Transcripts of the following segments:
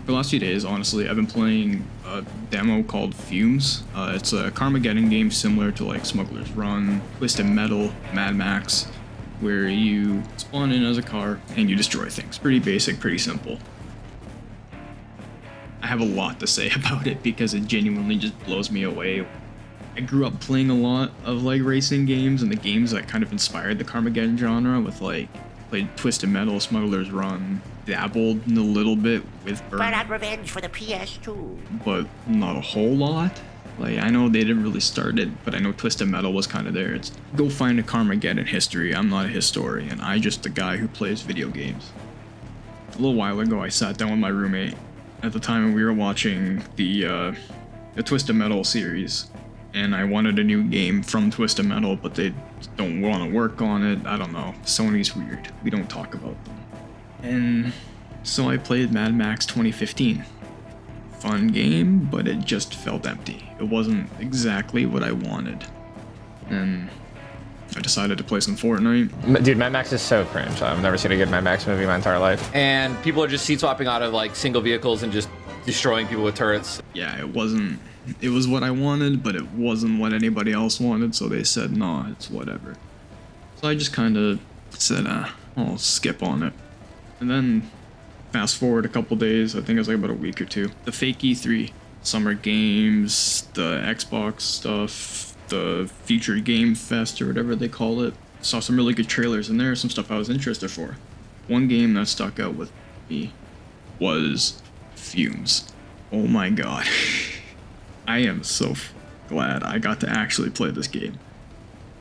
For the last few days, honestly, I've been playing a demo called FUMES. It's a Carmageddon game similar to like Smuggler's Run, Twisted Metal, Mad Max, where you spawn in as a car and you destroy things. Pretty basic, pretty simple. I have a lot to say about it because it genuinely just blows me away. I grew up playing a lot of like racing games and the games that kind of inspired the Carmageddon genre with like played Twisted Metal, Smuggler's Run, dabbled in a little bit with Burnout Revenge for the PS2. but not a whole lot. Like, I know they didn't really start it, but I know Twisted Metal was kind of there. It's go find a Carmageddon history. I'm not a historian. I just a guy who plays video games. A little while ago, I sat down with my roommate. At the time, we were watching the Twisted Metal series, and I wanted a new game from Twisted Metal, but they don't want to work on it. I don't know. Sony's weird. We don't talk about them. And so I played Mad Max 2015. Fun game, but it just felt empty. It wasn't exactly what I wanted. And I decided to play some Fortnite. Dude, Mad Max is so cringe. I've never seen a good Mad Max movie in my entire life. And people are just seat swapping out of like single vehicles and just destroying people with turrets. Yeah, it was what I wanted, but it wasn't what anybody else wanted, so they said, nah, it's whatever. So I just kind of said, I'll skip on it. And then, fast forward a couple days, I think it was like about a week or two, the fake E3, Summer Games, the Xbox stuff, the Featured Game Fest, or whatever they call it, saw some really good trailers in there, some stuff I was interested for. One game that stuck out with me was FUMES. Oh my god. I am so glad I got to actually play this game.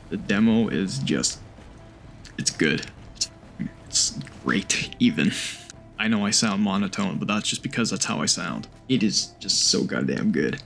The demo is just, it's good. It's great, even. I know I sound monotone, but that's just because that's how I sound. It is just so goddamn good.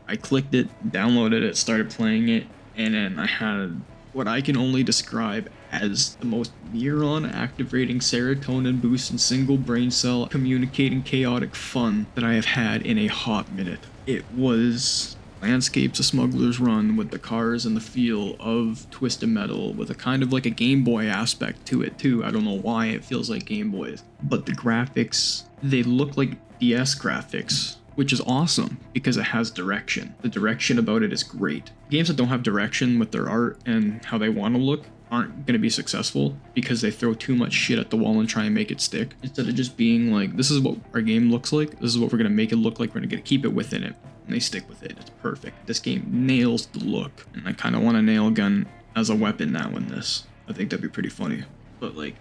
I clicked it, downloaded it, started playing it, and then I had what I can only describe as the most neuron activating serotonin boosting single brain cell communicating chaotic fun that I have had in a hot minute. It was landscapes of Smuggler's Run with the cars and the feel of Twisted Metal with a kind of like a Game Boy aspect to it too. I don't know why it feels like Game Boys, but the graphics, they look like DS graphics, which is awesome because it has direction. The direction about it is great. Games that don't have direction with their art and how they want to look aren't going to be successful because they throw too much shit at the wall and try and make it stick. Instead of just being like, this is what our game looks like, this is what we're going to make it look like, we're going to keep it within it. And they stick with it. It's perfect. This game nails the look. And I kind of want a nail gun as a weapon now in this. I think that'd be pretty funny. But like,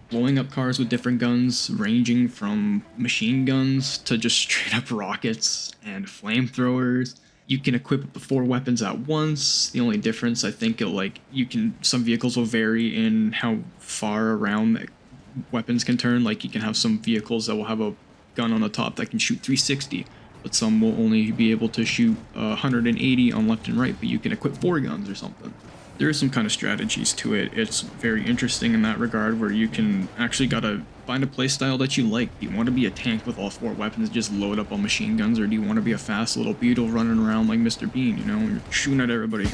blowing up cars with different guns, ranging from machine guns to just straight up rockets and flamethrowers. You can equip up to 4 weapons at once. The only difference, I think, some vehicles will vary in how far around the weapons can turn. Like, you can have some vehicles that will have a gun on the top that can shoot 360, but some will only be able to shoot 180 on left and right, but you can equip 4 guns or something. There are some kind of strategies to it. It's very interesting in that regard, where you can actually gotta find a playstyle that you like. Do you want to be a tank with all 4 weapons, just load up on machine guns, or do you want to be a fast little beetle running around like Mr. Bean, you know, and you're shooting at everybody?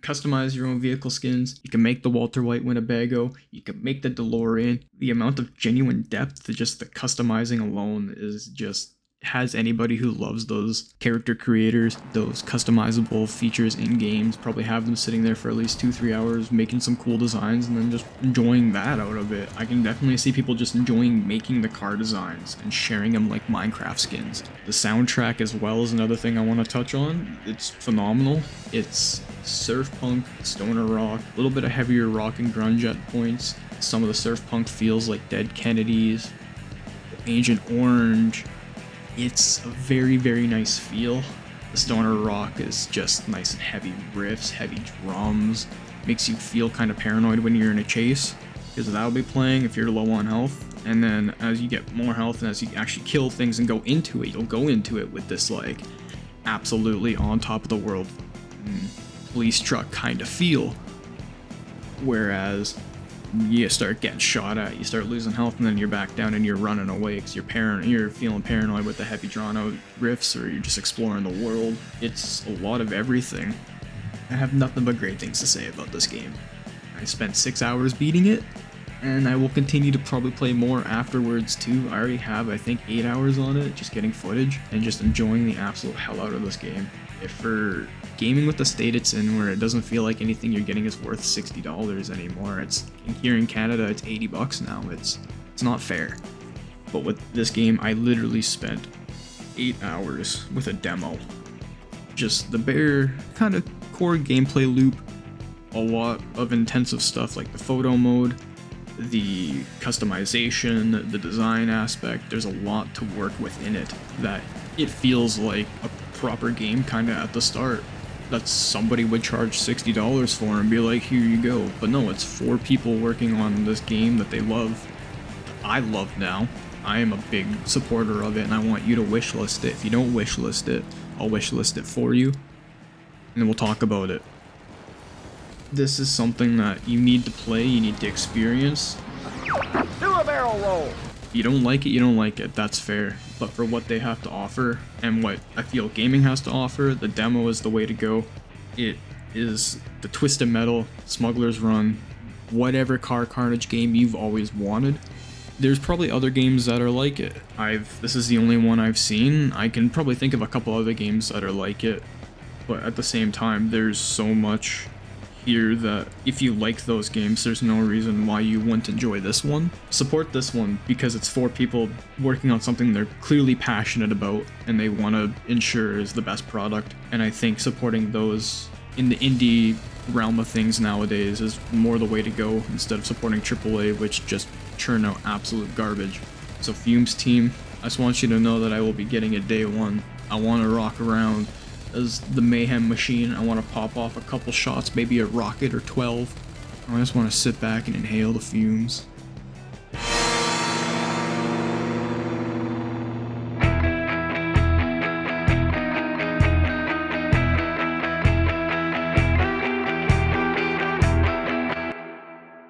customize your own vehicle skins. You can make the Walter White Winnebago. You can make the DeLorean. The amount of genuine depth to just the customizing alone is just has anybody who loves those character creators, those customizable features in games, probably have them sitting there for at least 2-3 hours making some cool designs and then just enjoying that out of it. I can definitely see people just enjoying making the car designs and sharing them like Minecraft skins. The soundtrack as well is another thing I want to touch on. It's phenomenal. It's surf punk, stoner rock, a little bit of heavier rock and grunge at points. Some of the surf punk feels like Dead Kennedys, Agent Orange. It's a very, very nice feel. The stoner rock is just nice and heavy riffs, heavy drums. Makes you feel kind of paranoid when you're in a chase, because that'll be playing if you're low on health. And then as you get more health and as you actually kill things and go into it, you'll go into it with this like absolutely on top of the world police truck kind of feel. Whereas you start getting shot at, you start losing health, and then you're back down and you're running away because you're feeling paranoid with the heavy drawn out riffs, or you're just exploring the world. It's a lot of everything. I have nothing but great things to say about this game. I spent 6 hours beating it, and I will continue to probably play more afterwards too. I already have, I think, 8 hours on it, just getting footage and just enjoying the absolute hell out of this game. If for gaming with the state it's in, where it doesn't feel like anything you're getting is worth $60 anymore, it's here in Canada it's $80 now. It's not fair. But with this game, I literally spent 8 hours with a demo. Just the bare kind of core gameplay loop, a lot of intensive stuff like the photo mode, the customization, the design aspect. There's a lot to work within it that it feels like a proper game kind of at the start that somebody would charge $60 for and be like, here you go. But no, it's 4 people working on this game that they love. I love now. I am a big supporter of it, and I want you to wishlist it. If you don't wishlist it, I'll wishlist it for you, and then we'll talk about it. This is something that you need to play, you need to experience. Do a barrel roll. If you don't like it, you don't like it. That's fair. But for what they have to offer and what I feel gaming has to offer, the demo is the way to go. It is the Twisted Metal, Smuggler's Run, whatever Car-nage game you've always wanted. There's probably other games that are like it. This is the only one I've seen. I can probably think of a couple other games that are like it. But at the same time, there's so much here that if you like those games, there's no reason why you wouldn't enjoy this one. Support this one because it's 4 people working on something they're clearly passionate about and they want to ensure is the best product. And I think supporting those in the indie realm of things nowadays is more the way to go instead of supporting AAA, which just churn out absolute garbage. So FUMES team, I just want you to know that I will be getting it day one. I want to rock around as the mayhem machine. I want to pop off a couple shots, maybe a rocket or 12. I just want to sit back and inhale the fumes.